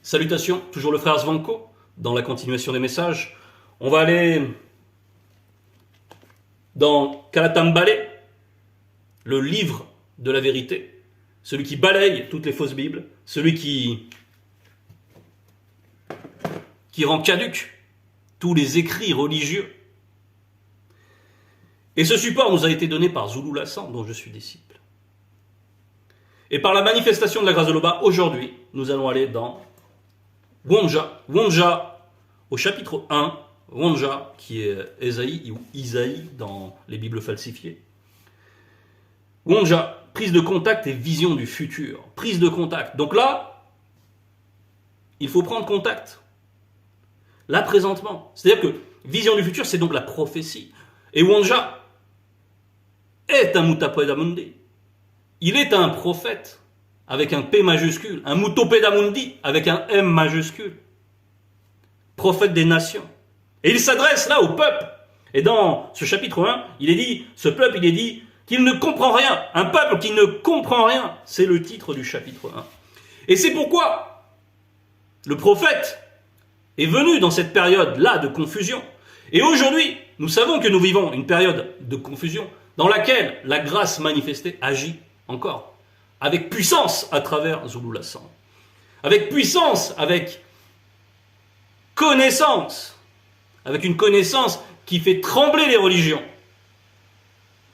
Salutations, toujours le frère Zvanko, dans la continuation des messages. On va aller dans Kalatambale, le livre de la vérité, celui qui balaye toutes les fausses Bibles, celui qui rend caduques tous les écrits religieux. Et ce support nous a été donné par Zulu Lassan, dont je suis disciple. Et par la manifestation de la grâce de l'Oba, aujourd'hui, nous allons aller dans Wonja, au chapitre 1, Wonja, qui est Ésaïe ou Isaïe dans les Bibles falsifiées. Wonja, prise de contact et vision du futur. Prise de contact. Donc là, il faut prendre contact. Là, présentement. C'est-à-dire que vision du futur, c'est donc la prophétie. Et Wonja est un Mutapedamundi. Il est un prophète avec un P majuscule, un Mutopedamundi avec un M majuscule. Prophète des nations. Et il s'adresse là au peuple. Et dans ce chapitre 1, il est dit, ce peuple, il est dit qu'il ne comprend rien. Un peuple qui ne comprend rien. C'est le titre du chapitre 1. Et c'est pourquoi le prophète est venu dans cette période-là de confusion. Et aujourd'hui, nous savons que nous vivons une période de confusion dans laquelle la grâce manifestée agit encore. Avec puissance à travers Zulu Lassan. Avec puissance, avec connaissance. Avec une connaissance qui fait trembler les religions.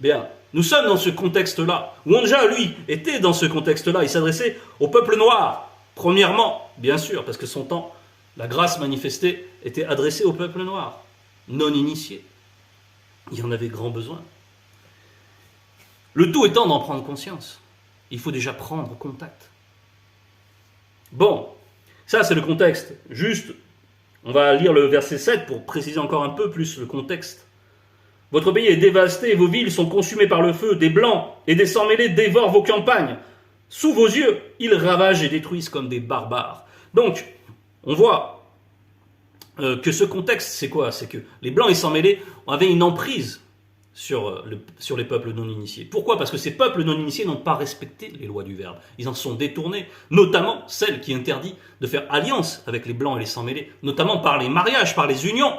Bien, nous sommes dans ce contexte-là. Wonja, lui, était dans ce contexte-là. Il s'adressait au peuple noir. Premièrement, bien sûr, parce que son temps, la grâce manifestée était adressée au peuple noir, non initié. Il y en avait grand besoin. Le tout étant d'en prendre conscience. Il faut déjà prendre contact. Bon, ça c'est le contexte. Juste, on va lire le verset 7 pour préciser encore un peu plus le contexte. Votre pays est dévasté et vos villes sont consumées par le feu. Des blancs et des sans-mêlés dévorent vos campagnes. Sous vos yeux, ils ravagent et détruisent comme des barbares. Donc, on voit que ce contexte, c'est quoi? C'est que les blancs et sans-mêlés avaient une emprise sur les peuples non initiés. Pourquoi? Parce que ces peuples non initiés n'ont pas respecté les lois du Verbe. Ils en sont détournés, notamment celle qui interdit de faire alliance avec les blancs et les sans-mêlés, notamment par les mariages, par les unions,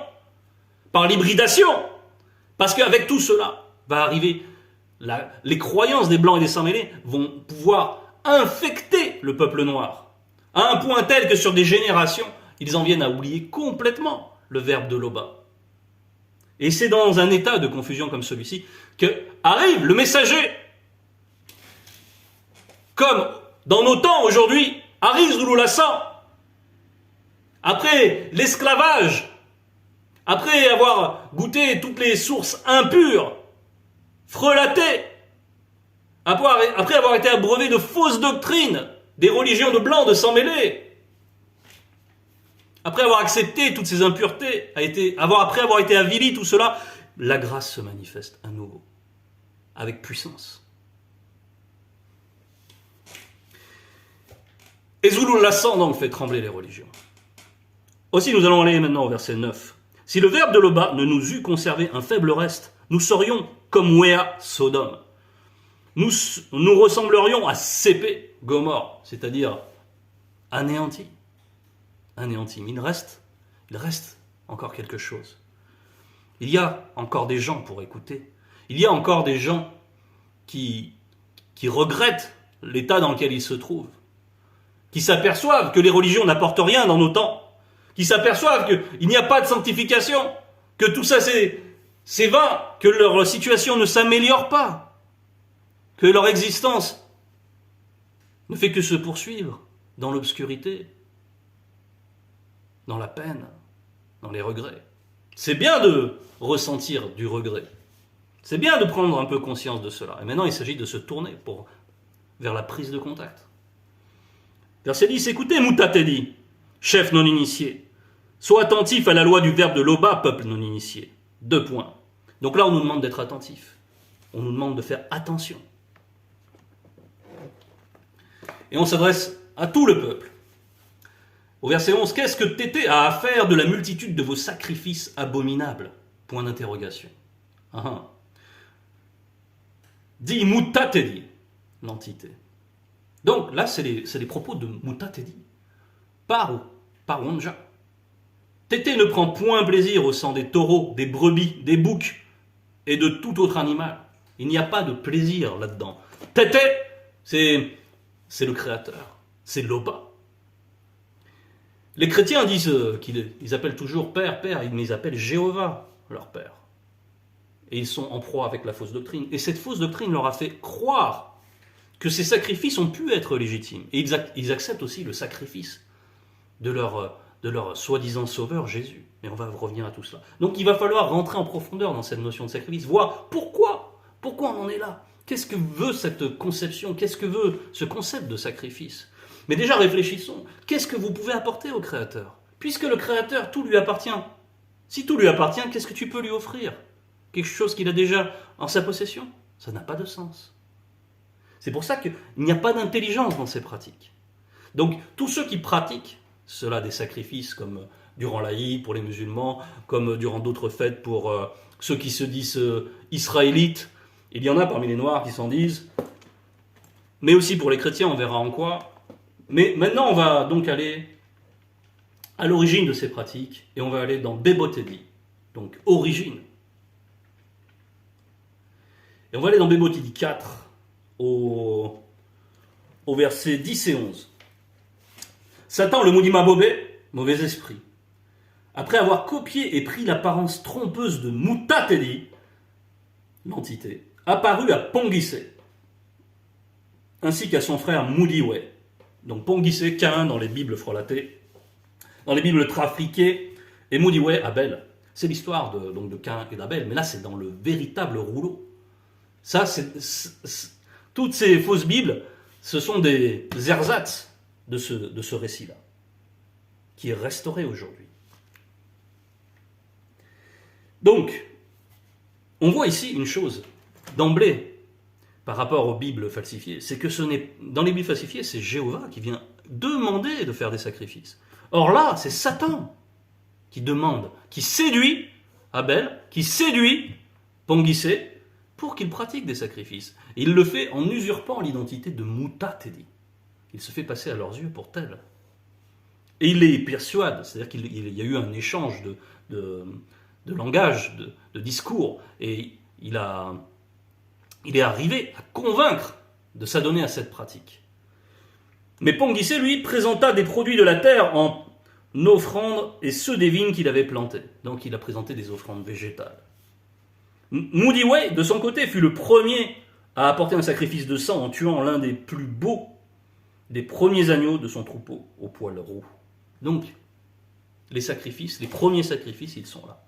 par l'hybridation. Parce qu'avec tout cela va arriver, les croyances des blancs et des sans-mêlés vont pouvoir infecter le peuple noir, à un point tel que sur des générations, ils en viennent à oublier complètement le Verbe de l'Oba. Et c'est dans un état de confusion comme celui-ci que arrive le messager. Comme dans nos temps aujourd'hui, arrive Zulu Lassan. Après l'esclavage, après avoir goûté toutes les sources impures, frelatées, après avoir été abreuvé de fausses doctrines, des religions de blancs, de sans-mêlés, après avoir accepté toutes ces impuretés, après avoir été avili, tout cela, la grâce se manifeste à nouveau, avec puissance. Et Zulu Lassan donc fait trembler les religions. Aussi, nous allons aller maintenant au verset 9. Si le verbe de l'Oba ne nous eût conservé un faible reste, nous serions comme Wea, Sodome. Nous ressemblerions à Sépé, Gomorre, c'est-à-dire anéantis. Anéanti. Mais il reste encore quelque chose. Il y a encore des gens pour écouter. Il y a encore des gens qui regrettent l'état dans lequel ils se trouvent, qui s'aperçoivent que les religions n'apportent rien dans nos temps, qui s'aperçoivent qu'il n'y a pas de sanctification, que tout ça c'est vain, que leur situation ne s'améliore pas, que leur existence ne fait que se poursuivre dans l'obscurité, dans la peine, dans les regrets. C'est bien de ressentir du regret. C'est bien de prendre un peu conscience de cela. Et maintenant, il s'agit de se tourner vers la prise de contact. Verset 10, écoutez, Mutatedi, chef non initié. Sois attentif à la loi du verbe de l'Oba, peuple non initié. 2 points. Donc là, on nous demande d'être attentif. On nous demande de faire attention. Et on s'adresse à tout le peuple. Au verset 11, qu'est-ce que Tété a à faire de la multitude de vos sacrifices abominables? Point d'interrogation. Dit Mutatedi, l'entité. Donc là, c'est les propos de Mutatedi. par Wanja. Tété ne prend point plaisir au sang des taureaux, des brebis, des boucs et de tout autre animal. Il n'y a pas de plaisir là-dedans. Tété, c'est le Créateur, c'est l'Oba. Les chrétiens disent qu'ils appellent toujours Père, mais ils appellent Jéhovah leur Père. Et ils sont en proie avec la fausse doctrine. Et cette fausse doctrine leur a fait croire que ces sacrifices ont pu être légitimes. Et ils acceptent aussi le sacrifice de leur soi-disant sauveur Jésus. Mais on va revenir à tout cela. Donc il va falloir rentrer en profondeur dans cette notion de sacrifice, voir pourquoi on en est là. Qu'est-ce que veut cette conception? Qu'est-ce que veut ce concept de sacrifice? Mais déjà réfléchissons. Qu'est-ce que vous pouvez apporter au Créateur? Puisque le Créateur, tout lui appartient. Si tout lui appartient, qu'est-ce que tu peux lui offrir? Quelque chose qu'il a déjà en sa possession? Ça n'a pas de sens. C'est pour ça qu'il n'y a pas d'intelligence dans ces pratiques. Donc tous ceux qui pratiquent cela, des sacrifices comme durant l'Aïd pour les musulmans, comme durant d'autres fêtes pour ceux qui se disent israélites, il y en a parmi les noirs qui s'en disent, mais aussi pour les chrétiens, on verra en quoi. Mais maintenant, on va donc aller à l'origine de ces pratiques, et on va aller dans Bebotedi, donc origine. Et on va aller dans Bebotedi 4, au verset 10 et 11. Satan, le Moudima Bobé, mauvais esprit, après avoir copié et pris l'apparence trompeuse de Mutatedi, l'entité, apparut à Ponguissé, ainsi qu'à son frère Moudiwe. Donc Ponguissé, Cain dans les Bibles frelatées, dans les Bibles trafiquées, et Moudiwe, Abel. C'est l'histoire de Cain et d'Abel, mais là c'est dans le véritable rouleau. Ça, toutes ces fausses Bibles, ce sont des ersatz de ce récit-là, qui est restauré aujourd'hui. Donc, on voit ici une chose, d'emblée, par rapport aux Bibles falsifiées, c'est que dans les Bibles falsifiées, c'est Jéhovah qui vient demander de faire des sacrifices. Or là, c'est Satan qui demande, qui séduit Abel, qui séduit Ponguissé, pour qu'il pratique des sacrifices. Et il le fait en usurpant l'identité de Mutatedi. Il se fait passer à leurs yeux pour tel. Et il les persuade, c'est-à-dire qu'il y a eu un échange de langage, de discours, et il est arrivé à convaincre de s'adonner à cette pratique. Mais Ponguissé, lui, présenta des produits de la terre en offrandes et ceux des vignes qu'il avait plantées. Donc il a présenté des offrandes végétales. Moudiwe, de son côté, fut le premier à apporter un sacrifice de sang en tuant l'un des plus beaux des premiers agneaux de son troupeau au poil roux. Donc, les premiers sacrifices, ils sont là.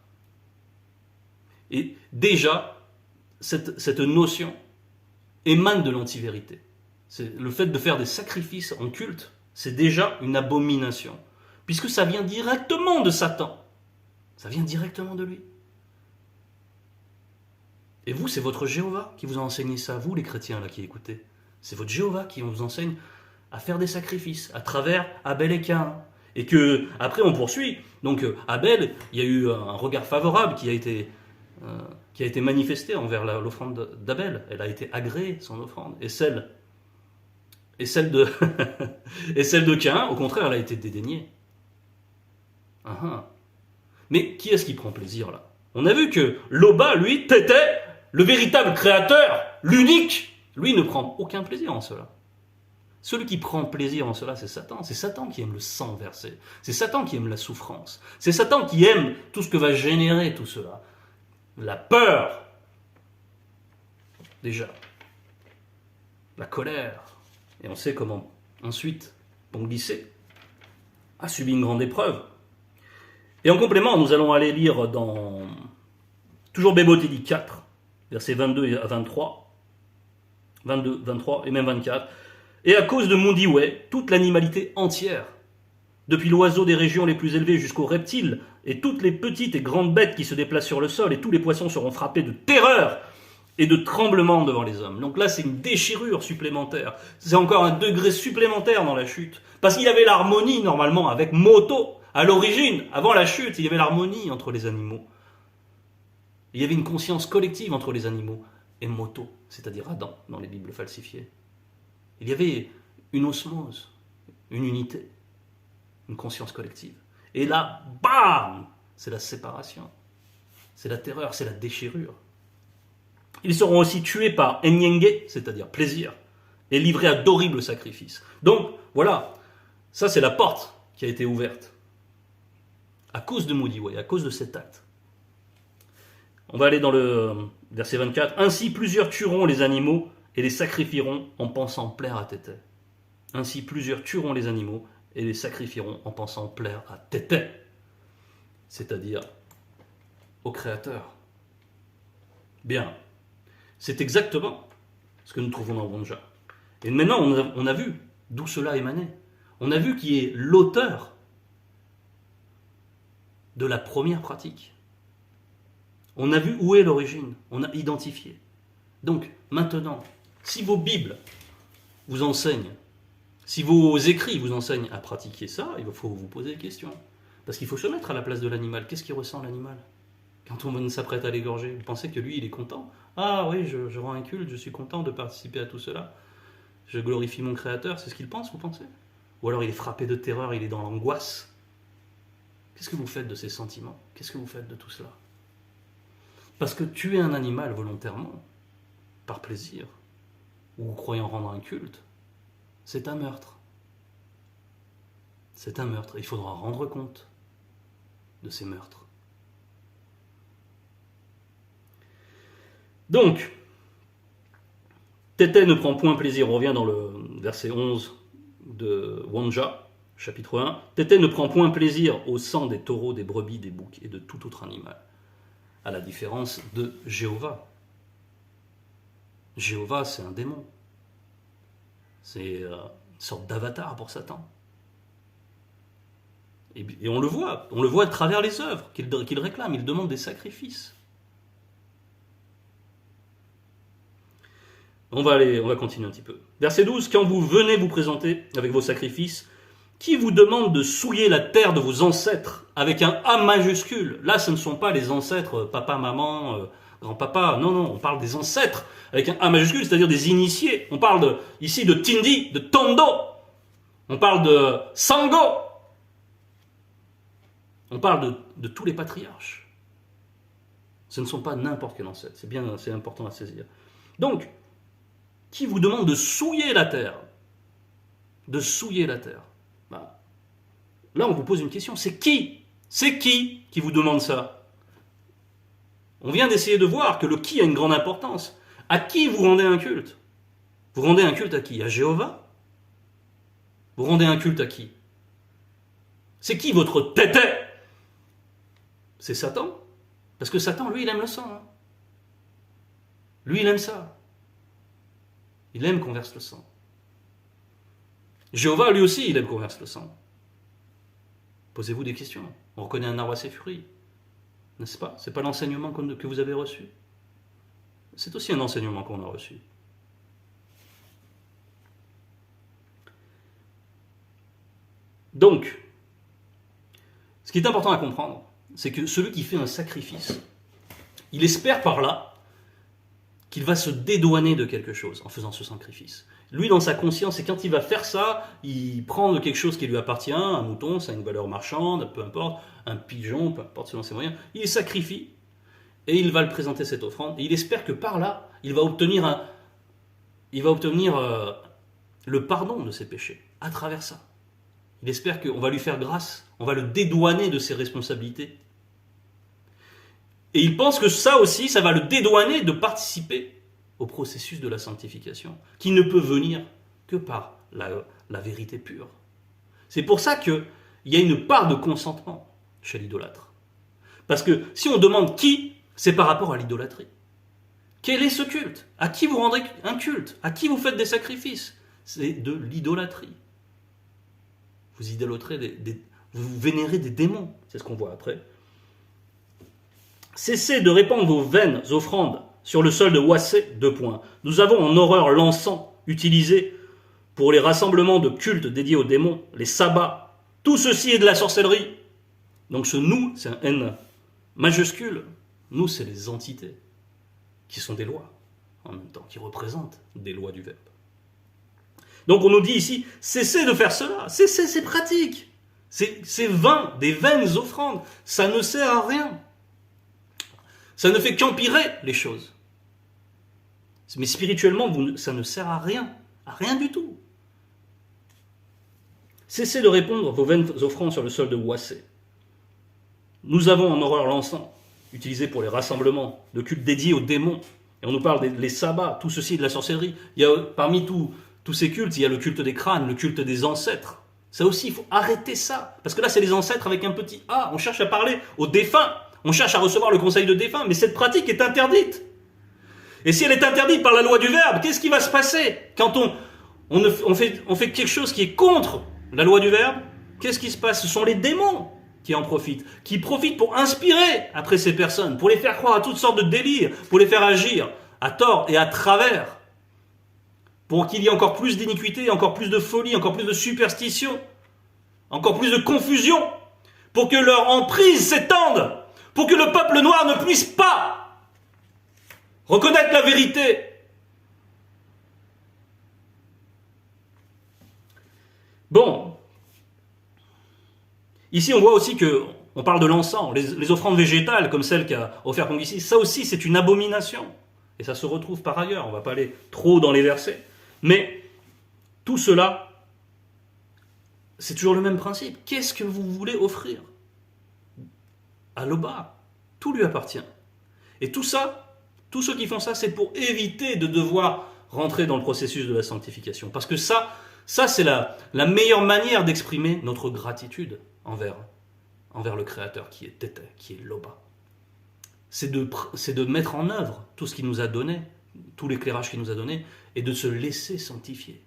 Et déjà, cette notion émane de l'antivérité. Le fait de faire des sacrifices en culte, c'est déjà une abomination, puisque ça vient directement de Satan. Ça vient directement de lui. Et vous, c'est votre Jéhovah qui vous a enseigné ça, vous les chrétiens là qui écoutez. C'est votre Jéhovah qui vous enseigne à faire des sacrifices à travers Abel et Cain. Et que après on poursuit. Donc Abel, il y a eu un regard favorable qui a été manifesté envers l'offrande d'Abel. Elle a été agréée, son offrande. Et celle de et celle de Cain, au contraire, elle a été dédaignée. Mais qui est-ce qui prend plaisir là? On a vu que l'Oba, lui, Tété, le véritable créateur, l'unique, lui ne prend aucun plaisir en cela. Celui qui prend plaisir en cela, c'est Satan. C'est Satan qui aime le sang versé. C'est Satan qui aime la souffrance. C'est Satan qui aime tout ce que va générer tout cela. La peur, déjà. La colère. Et on sait comment, ensuite, Ponguissé a subi une grande épreuve. Et en complément, nous allons aller lire dans toujours Bebotedi 4, versets 22 à 23, 22, 23 et même 24. Et à cause de Moudiwe, toute l'animalité entière, depuis l'oiseau des régions les plus élevées jusqu'aux reptiles, et toutes les petites et grandes bêtes qui se déplacent sur le sol, et tous les poissons seront frappés de terreur et de tremblement devant les hommes. Donc là, c'est une déchirure supplémentaire. C'est encore un degré supplémentaire dans la chute. Parce qu'il y avait l'harmonie, normalement, avec Moto. À l'origine, avant la chute, il y avait l'harmonie entre les animaux. Il y avait une conscience collective entre les animaux et Moto, c'est-à-dire Adam, dans les Bibles falsifiées. Il y avait une osmose, une unité une conscience collective. Et là, bam, c'est la séparation, c'est la terreur, c'est la déchirure. Ils seront aussi tués par enyenge, c'est-à-dire plaisir, et livrés à d'horribles sacrifices. Donc, voilà, ça c'est la porte qui a été ouverte. À cause de Modiway, à cause de cet acte. On va aller dans le verset 24. Ainsi plusieurs tueront les animaux et les sacrifieront en pensant plaire à Tété. Ainsi plusieurs tueront les animaux et les sacrifieront en pensant plaire à Tété. C'est-à-dire au Créateur. Bien. C'est exactement ce que nous trouvons dans Wonja. Et maintenant, on a vu d'où cela émanait. On a vu qui est l'auteur de la première pratique. On a vu où est l'origine. On a identifié. Donc, maintenant, si vos Bibles vous enseignent, si vos écrits vous enseignent à pratiquer ça, il faut vous poser des questions. Parce qu'il faut se mettre à la place de l'animal. Qu'est-ce qu'il ressent l'animal quand on s'apprête à l'égorger? Vous pensez que lui, il est content? Ah oui, je rends un culte, je suis content de participer à tout cela. Je glorifie mon Créateur, c'est ce qu'il pense, vous pensez? Ou alors il est frappé de terreur, il est dans l'angoisse. Qu'est-ce que vous faites de ces sentiments? Qu'est-ce que vous faites de tout cela? Parce que tuer un animal volontairement, par plaisir, ou croyant rendre un culte, c'est un meurtre. C'est un meurtre. Il faudra rendre compte de ces meurtres. Donc, Tété ne prend point plaisir, on revient dans le verset 11 de Wonja, chapitre 1. Tété ne prend point plaisir au sang des taureaux, des brebis, des boucs et de tout autre animal, à la différence de Jéhovah. Jéhovah, c'est un démon. C'est une sorte d'avatar pour Satan. Et on le voit à travers les œuvres qu'il réclame, il demande des sacrifices. On va continuer un petit peu. Verset 12, quand vous venez vous présenter avec vos sacrifices, qui vous demande de souiller la terre de vos ancêtres avec un A majuscule? Là, ce ne sont pas les ancêtres, papa, maman, grand-papa, non, on parle des ancêtres avec un A majuscule, c'est-à-dire des initiés. On parle ici de Tindi, de Tondo, on parle de Sango, on parle de tous les patriarches. Ce ne sont pas n'importe quel ancêtre, c'est important à saisir. Donc, qui vous demande de souiller la terre? De souiller la terre. Là, on vous pose une question. C'est qui vous demande ça? On vient d'essayer de voir que le qui a une grande importance. À qui vous rendez un culte? Vous rendez un culte à qui? À Jéhovah? Vous rendez un culte à qui? C'est qui votre Tété? C'est Satan. Parce que Satan, lui, il aime le sang. Hein. Lui, il aime ça. Il aime qu'on verse le sang. Jéhovah, lui aussi, il aime qu'on verse le sang. Posez-vous des questions. On reconnaît un arbre à ses fruits. N'est-ce pas? Ce n'est pas l'enseignement que vous avez reçu. C'est aussi un enseignement qu'on a reçu. Donc, ce qui est important à comprendre, c'est que celui qui fait un sacrifice, il espère par là qu'il va se dédouaner de quelque chose en faisant ce sacrifice. Lui, dans sa conscience, et quand il va faire ça, il prend quelque chose qui lui appartient, un mouton, ça a une valeur marchande, peu importe, un pigeon, peu importe selon ses moyens, il sacrifie, et il va le présenter cette offrande, et il espère que par là, il va obtenir le pardon de ses péchés, à travers ça. Il espère qu'on va lui faire grâce, on va le dédouaner de ses responsabilités. Et il pense que ça aussi, ça va le dédouaner de participer au processus de la sanctification, qui ne peut venir que par la vérité pure. C'est pour ça qu'il y a une part de consentement chez l'idolâtre. Parce que si on demande qui, c'est par rapport à l'idolâtrie. Quel est ce culte? À qui vous rendez un culte? À qui vous faites des sacrifices? C'est de l'idolâtrie. Vous idolâtrez vous vénérez des démons, c'est ce qu'on voit après. Cessez de répandre vos vaines offrandes sur le sol de Wassé, 2 points. Nous avons en horreur l'encens utilisé pour les rassemblements de cultes dédiés aux démons, les sabbats. Tout ceci est de la sorcellerie. Donc ce nous, c'est un N majuscule. Nous, c'est les entités qui sont des lois, en même temps, qui représentent des lois du Verbe. Donc on nous dit ici, cessez de faire cela, cessez, c'est pratique. C'est vain, des vaines offrandes. Ça ne sert à rien. Ça ne fait qu'empirer les choses. Mais spirituellement, ça ne sert à rien du tout. Cessez de répandre vos vaines offrandes sur le sol de Ouassé. Nous avons en horreur l'encens, utilisé pour les rassemblements de cultes dédiés aux démons. Et on nous parle des sabbats, tout ceci de la sorcellerie. Il y a, parmi tous ces cultes, il y a le culte des crânes, le culte des ancêtres. Ça aussi, il faut arrêter ça. Parce que là, c'est les ancêtres avec un petit A. On cherche à parler aux défunts. On cherche à recevoir le conseil de défunts. Mais cette pratique est interdite. Et si elle est interdite par la loi du Verbe, qu'est-ce qui va se passer quand on fait quelque chose qui est contre la loi du Verbe? Qu'est-ce qui se passe? Ce sont les démons qui en profitent. Qui profitent pour inspirer après ces personnes. Pour les faire croire à toutes sortes de délires. Pour les faire agir à tort et à travers. Pour qu'il y ait encore plus d'iniquité, encore plus de folie, encore plus de superstition, encore plus de confusion, pour que leur emprise s'étende, pour que le peuple noir ne puisse pas reconnaître la vérité. Bon, ici on voit aussi que on parle de l'encens, les offrandes végétales comme celle qu'a offert Conguissi, ça aussi c'est une abomination. Et ça se retrouve par ailleurs, on ne va pas aller trop dans les versets. Mais tout cela, c'est toujours le même principe. Qu'est-ce que vous voulez offrir à l'Oba? Tout lui appartient. Et tout ça, tous ceux qui font ça, c'est pour éviter de devoir rentrer dans le processus de la sanctification. Parce que ça c'est la meilleure manière d'exprimer notre gratitude envers le Créateur qui est Tété, qui est l'Oba. C'est de mettre en œuvre tout ce qu'il nous a donné, tout l'éclairage qu'il nous a donné, et de se laisser sanctifier,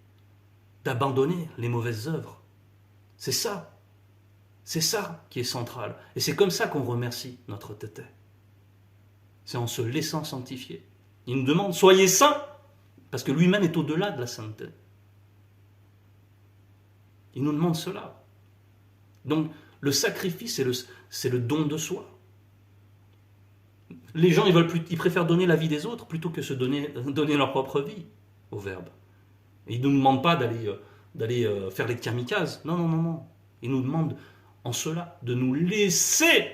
d'abandonner les mauvaises œuvres. C'est ça qui est central. Et c'est comme ça qu'on remercie notre Tété. C'est en se laissant sanctifier. Il nous demande, soyez saints, parce que lui-même est au-delà de la sainteté. Il nous demande cela. Donc, le sacrifice, c'est le don de soi. Les gens, ils préfèrent donner la vie des autres plutôt que se donner leur propre vie au Verbe. Et ils ne nous demandent pas d'aller faire les kamikazes. Non. Ils nous demandent en cela de nous laisser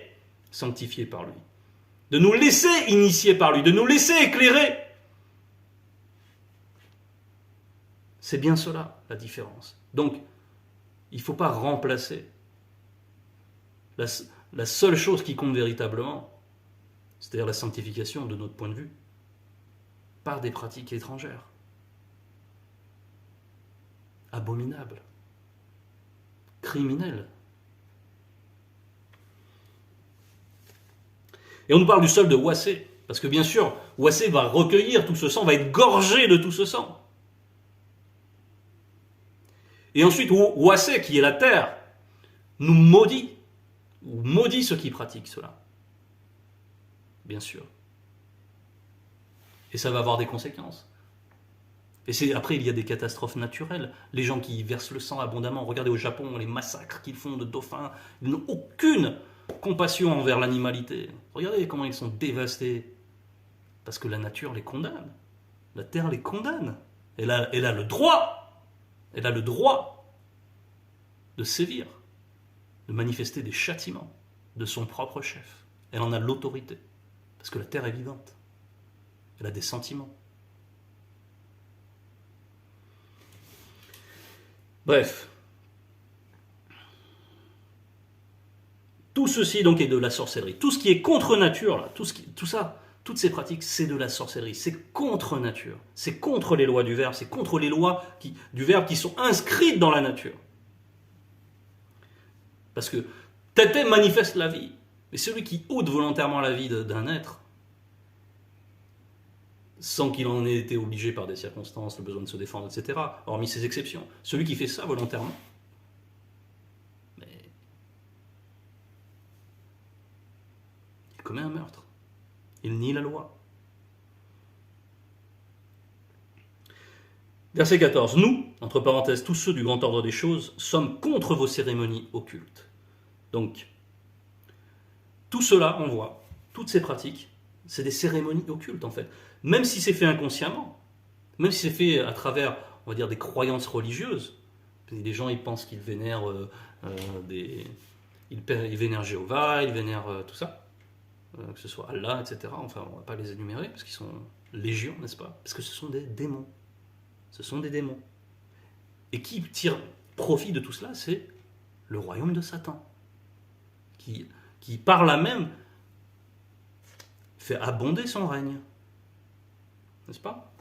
sanctifier par lui, de nous laisser initier par lui, de nous laisser éclairer. C'est bien cela la différence. Donc, il ne faut pas remplacer la seule chose qui compte véritablement, c'est-à-dire la sanctification de notre point de vue, par des pratiques étrangères, abominables, criminelles. Et on nous parle du sol de Ouassé, parce que bien sûr, Ouassé va recueillir tout ce sang, va être gorgé de tout ce sang. Et ensuite, Ouassé, qui est la terre, nous maudit, ou maudit ceux qui pratiquent cela. Bien sûr. Et ça va avoir des conséquences. Et après, il y a des catastrophes naturelles. Les gens qui versent le sang abondamment. Regardez au Japon, les massacres qu'ils font de dauphins. Ils n'ont aucune compassion envers l'animalité. Regardez comment ils sont dévastés. Parce que la nature les condamne. La terre les condamne. Elle a le droit. Elle a le droit de sévir, de manifester des châtiments de son propre chef. Elle en a l'autorité. Parce que la terre est vivante. Elle a des sentiments. Bref. Tout ceci donc est de la sorcellerie. Tout ce qui est contre nature, là, tout ça, toutes ces pratiques, c'est de la sorcellerie. C'est contre nature. C'est contre les lois du Verbe. C'est contre les lois du Verbe qui sont inscrites dans la nature. Parce que Tété manifeste la vie. Mais celui qui ôte volontairement la vie d'un être, sans qu'il en ait été obligé par des circonstances, le besoin de se défendre, etc., hormis ces exceptions, celui qui fait ça volontairement, mais il commet un meurtre. Il nie la loi. Verset 14. Nous, entre parenthèses, tous ceux du grand ordre des choses, sommes contre vos cérémonies occultes. Donc, tout cela, on voit, toutes ces pratiques, c'est des cérémonies occultes en fait. Même si c'est fait inconsciemment, même si c'est fait à travers, on va dire, des croyances religieuses, Les gens, ils pensent qu'ils vénèrent ils vénèrent Jéhovah, ils vénèrent tout ça, que ce soit Allah, etc. Enfin, on ne va pas les énumérer, parce qu'ils sont légion, n'est-ce pas? Parce que ce sont des démons. Ce sont des démons. Et qui tire profit de tout cela? C'est le royaume de Satan, qui par là même fait abonder son règne. N'est-ce pas?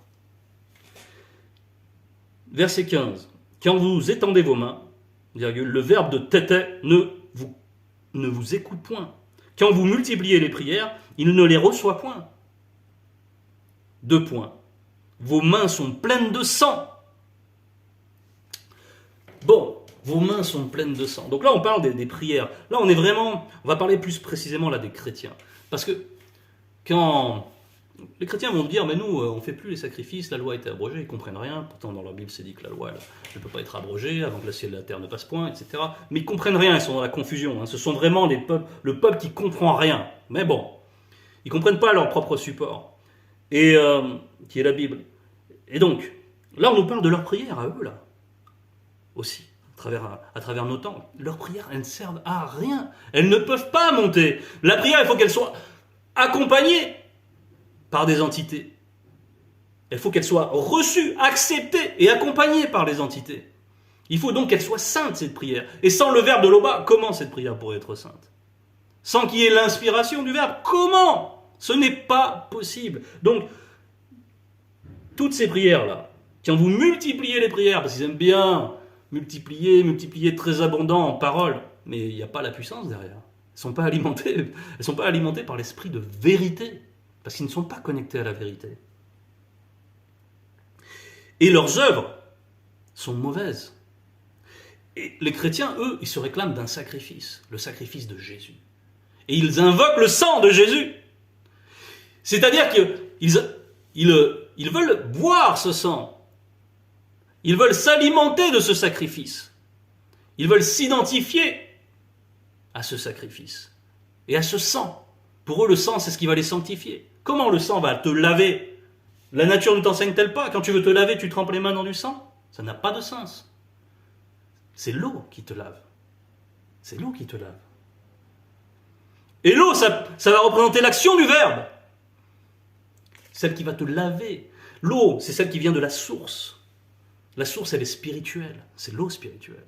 Verset 15. Quand vous étendez vos mains, le verbe de tété ne vous écoute point. Quand vous multipliez les prières, il ne les reçoit point. 2 points. Vos mains sont pleines de sang. Bon, vos mains sont pleines de sang. Donc là, on parle des prières. Là, on va parler plus précisément là des chrétiens. Parce que quand les chrétiens vont dire, mais nous, on ne fait plus les sacrifices, la loi a été abrogée, ils ne comprennent rien. Pourtant, dans leur Bible, c'est dit que la loi ne peut pas être abrogée avant que le ciel et la terre ne passent point, etc. Mais ils ne comprennent rien, ils sont dans la confusion. Ce sont vraiment le peuple qui ne comprend rien. Mais bon, ils ne comprennent pas leur propre support, et qui est la Bible. Et donc, là, on nous parle de leurs prières à eux, là, aussi, à travers nos temps. Leurs prières, elles ne servent à rien. Elles ne peuvent pas monter. La prière, il faut qu'elle soit accompagnée par des entités. Il faut qu'elle soit reçue, acceptée et accompagnée par les entités. Il faut donc qu'elle soit sainte, cette prière. Et sans le verbe de l'Oba, comment cette prière pourrait être sainte? Sans qu'il y ait l'inspiration du verbe, comment? Ce n'est pas possible. Donc, toutes ces prières-là, quand vous multipliez les prières, parce qu'ils aiment bien multiplier très abondant en paroles, mais il n'y a pas la puissance derrière. Elles ne sont pas alimentées par l'esprit de vérité, parce qu'ils ne sont pas connectés à la vérité. Et leurs œuvres sont mauvaises. Et les chrétiens, eux, ils se réclament d'un sacrifice, le sacrifice de Jésus. Et ils invoquent le sang de Jésus. C'est-à-dire qu'ils veulent boire ce sang. Ils veulent s'alimenter de ce sacrifice. Ils veulent s'identifier à ce sacrifice et à ce sang. Pour eux, le sang, c'est ce qui va les sanctifier. Comment le sang va te laver? La nature ne t'enseigne-t-elle pas? Quand tu veux te laver, tu trempes les mains dans du sang? Ça n'a pas de sens. C'est l'eau qui te lave. C'est l'eau qui te lave. Et l'eau, ça va représenter l'action du verbe. Celle qui va te laver. L'eau, c'est celle qui vient de la source. La source, elle est spirituelle. C'est l'eau spirituelle.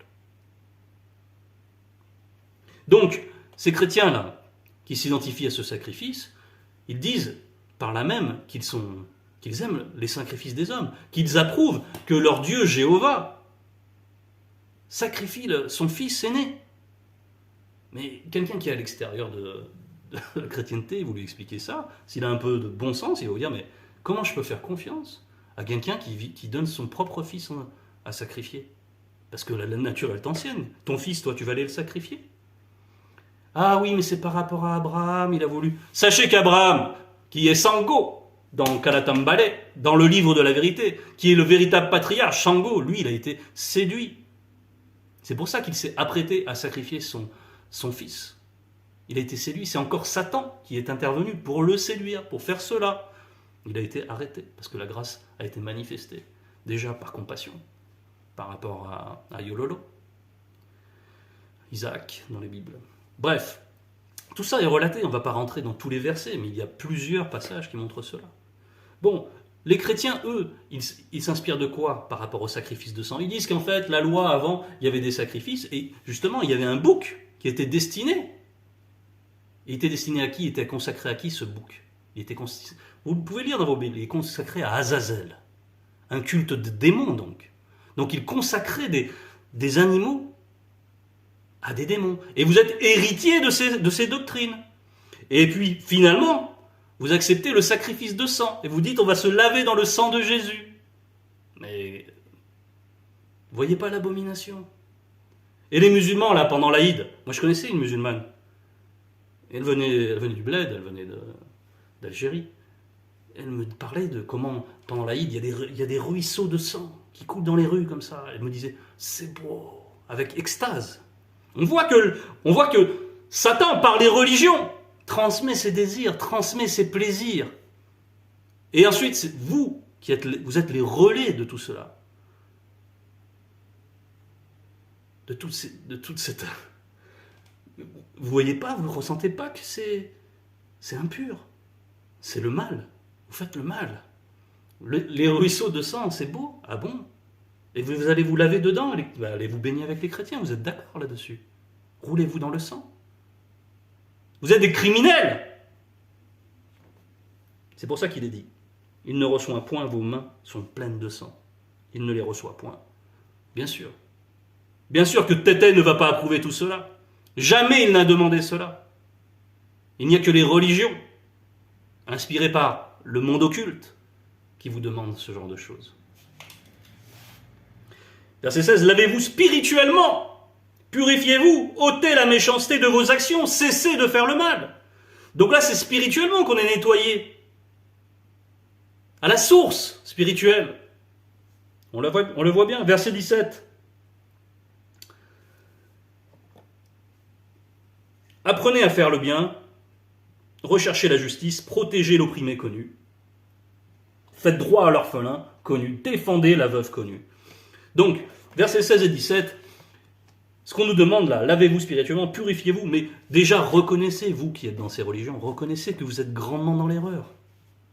Donc, ces chrétiens-là, qui s'identifient à ce sacrifice, ils disent par là même qu'ils aiment les sacrifices des hommes, qu'ils approuvent que leur Dieu Jéhovah sacrifie son fils aîné. Mais quelqu'un qui est à l'extérieur de la chrétienté, vous lui expliquez ça, s'il a un peu de bon sens, il va vous dire, mais comment je peux faire confiance à quelqu'un qui donne son propre fils à sacrifier? Parce que la nature, elle t'ancienne. Ton fils, toi, tu vas aller le sacrifier? Ah oui, mais c'est par rapport à Abraham, il a voulu. Sachez qu'Abraham, qui est Sango, dans Kalatambale, dans le livre de la vérité, qui est le véritable patriarche, Shango, lui, il a été séduit. C'est pour ça qu'il s'est apprêté à sacrifier son fils. Il a été séduit. C'est encore Satan qui est intervenu pour le séduire, pour faire cela. Il a été arrêté, parce que la grâce a été manifestée, déjà par compassion, par rapport à Yololo, Isaac, dans les Bibles. Bref, tout ça est relaté, on ne va pas rentrer dans tous les versets, mais il y a plusieurs passages qui montrent cela. Bon, les chrétiens, eux, ils s'inspirent de quoi par rapport au sacrifice de sang? Ils disent qu'en fait, la loi, avant, il y avait des sacrifices, et justement, il y avait un bouc qui était destiné. Il était destiné à qui? Il était consacré à qui, ce bouc? Vous pouvez lire dans vos Bibles, il est consacré à Azazel, un culte de démons, donc. Donc, il consacrait des animaux à des démons. Et vous êtes héritier de ces doctrines. Et puis, finalement, vous acceptez le sacrifice de sang. Et vous dites, on va se laver dans le sang de Jésus. Mais, vous voyez pas l'abomination? Et les musulmans, là, pendant l'Aïd, moi je connaissais une musulmane. Elle venait du bled, elle venait d'Algérie. Elle me parlait de comment, pendant l'Aïd, il y a des ruisseaux de sang qui coulent dans les rues comme ça. Elle me disait, c'est beau, avec extase. On voit que Satan, par les religions, transmet ses désirs, transmet ses plaisirs. Et ensuite, c'est vous êtes les relais de tout cela. de toute cette... Vous voyez pas, vous ne ressentez pas que c'est impur. C'est le mal. Vous faites le mal. Les ruisseaux de sang, c'est beau. Ah bon? Et vous allez vous laver dedans, allez vous baigner avec les chrétiens, vous êtes d'accord là-dessus? Roulez-vous dans le sang. Vous êtes des criminels. C'est pour ça qu'il est dit, il ne reçoit point, vos mains sont pleines de sang. Il ne les reçoit point. Bien sûr. Bien sûr que Tété ne va pas approuver tout cela. Jamais il n'a demandé cela. Il n'y a que les religions, inspirées par le monde occulte, qui vous demandent ce genre de choses. Verset 16, lavez-vous spirituellement, purifiez-vous, ôtez la méchanceté de vos actions, cessez de faire le mal. Donc là, c'est spirituellement qu'on est nettoyé. À la source spirituelle. On le voit bien, verset 17. Apprenez à faire le bien, recherchez la justice, protégez l'opprimé connu, faites droit à l'orphelin connu, défendez la veuve connue. Donc, versets 16 et 17, ce qu'on nous demande là, lavez-vous spirituellement, purifiez-vous, mais déjà reconnaissez, vous qui êtes dans ces religions, reconnaissez que vous êtes grandement dans l'erreur,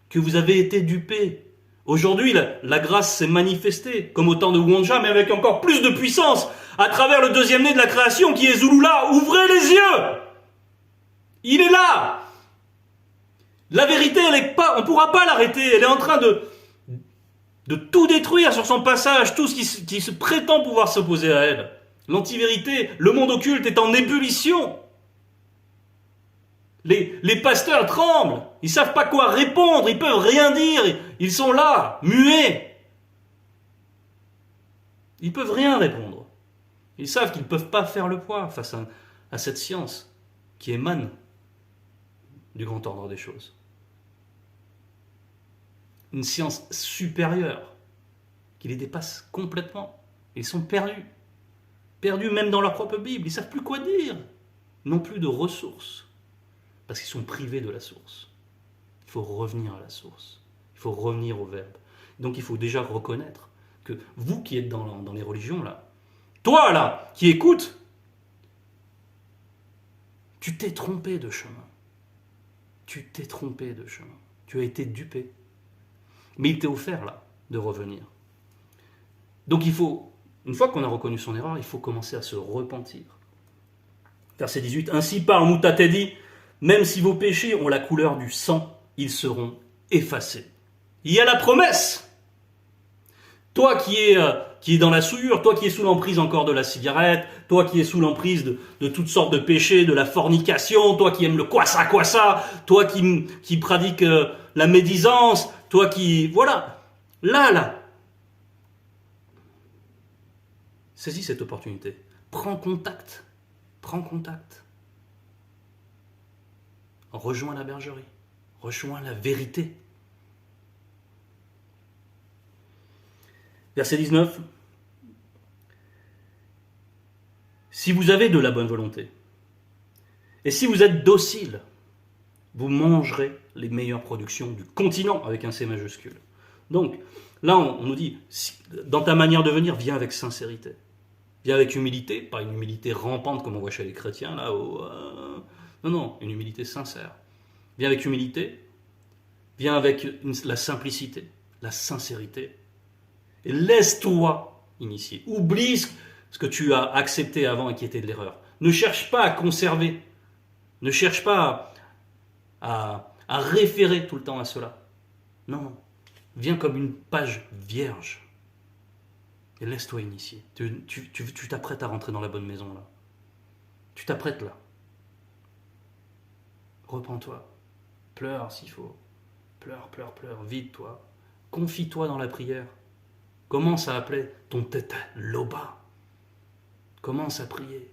que vous avez été dupés. Aujourd'hui, la grâce s'est manifestée, comme au temps de Wonja, mais avec encore plus de puissance, à travers le deuxième né de la création qui est Zulula. Ouvrez les yeux! Il est là! La vérité, on ne pourra pas l'arrêter, elle est en train de tout détruire sur son passage, tout ce qui se prétend pouvoir s'opposer à elle. L'antivérité, le monde occulte est en ébullition. Les pasteurs tremblent, ils ne savent pas quoi répondre, ils ne peuvent rien dire, ils sont là, muets. Ils ne peuvent rien répondre. Ils savent qu'ils ne peuvent pas faire le poids face à cette science qui émane du grand ordre des choses. Une science supérieure qui les dépasse complètement. Ils sont perdus. Perdus même dans leur propre Bible. Ils ne savent plus quoi dire. Ils n'ont plus de ressources. Parce qu'ils sont privés de la source. Il faut revenir à la source. Il faut revenir au Verbe. Donc il faut déjà reconnaître que vous qui êtes dans les religions, là, toi là, qui écoutes, tu t'es trompé de chemin. Tu t'es trompé de chemin. Tu as été dupé. Mais il t'est offert là de revenir. Donc il faut, une fois qu'on a reconnu son erreur, il faut commencer à se repentir. Verset 18, ainsi parle Moutatedi, même si vos péchés ont la couleur du sang, ils seront effacés. Il y a la promesse. Toi qui es dans la souillure, toi qui es sous l'emprise encore de la cigarette, toi qui es sous l'emprise de toutes sortes de péchés, de la fornication, toi qui aimes le kwassa, toi qui pratique la médisance, toi qui... Voilà, là. Saisis cette opportunité. Prends contact. Rejoins la bergerie. Rejoins la vérité. Verset 19. Si vous avez de la bonne volonté, et si vous êtes docile, vous mangerez les meilleures productions du continent, avec un C majuscule. Donc, là, on nous dit, dans ta manière de venir, viens avec sincérité. Viens avec humilité, pas une humilité rampante comme on voit chez les chrétiens, là, non, une humilité sincère. Viens avec humilité, viens avec la simplicité, la sincérité, et laisse-toi initier. Oublie ce que tu as accepté avant et qui était de l'erreur. Ne cherche pas à conserver, ne cherche pas à référer tout le temps à cela. Non, viens comme une page vierge. Et laisse-toi initier. Tu t'apprêtes à rentrer dans la bonne maison, là. Tu t'apprêtes, là. Repends-toi. Pleure s'il faut. Pleure. Vide-toi. Confie-toi dans la prière. Commence à appeler ton Tété Loba. Commence à prier.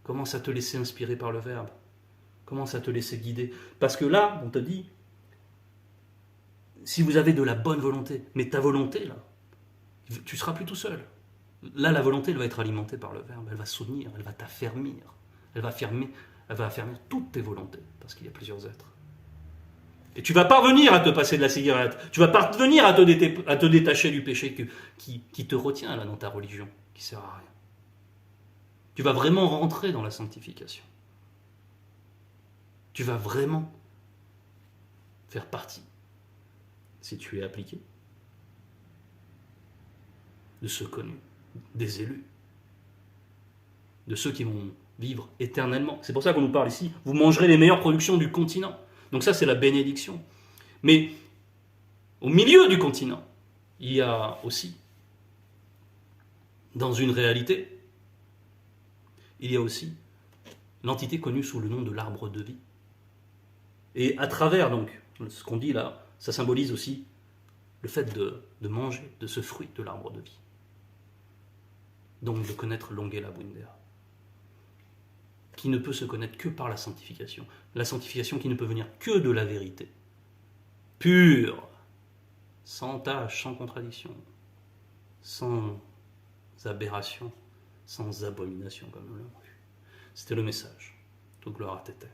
Commence à te laisser inspirer par le Verbe. Commence à te laisser guider. Parce que là, on te dit, si vous avez de la bonne volonté, mais ta volonté, là, tu ne seras plus tout seul. Là, la volonté, elle va être alimentée par le Verbe. Elle va soutenir, elle va t'affermir. Elle va affermir toutes tes volontés, parce qu'il y a plusieurs êtres. Et tu vas parvenir à te passer de la cigarette. Tu vas parvenir à te détacher du péché qui te retient là dans ta religion, qui ne sert à rien. Tu vas vraiment rentrer dans la sanctification. Tu vas vraiment faire partie, si tu es appliqué, de ceux connus, des élus, de ceux qui vont vivre éternellement. C'est pour ça qu'on nous parle ici, vous mangerez les meilleures productions du continent. Donc ça, c'est la bénédiction. Mais au milieu du continent, il y a aussi, dans une réalité, il y a aussi l'entité connue sous le nom de l'arbre de vie. Et à travers donc ce qu'on dit là, ça symbolise aussi le fait de manger de ce fruit de l'arbre de vie. Donc de connaître l'Ongela Bundera, qui ne peut se connaître que par la sanctification. La sanctification qui ne peut venir que de la vérité, pure, sans tâche, sans contradiction, sans aberration, sans abomination, comme nous l'avons vu. C'était le message. Toute gloire à Tété.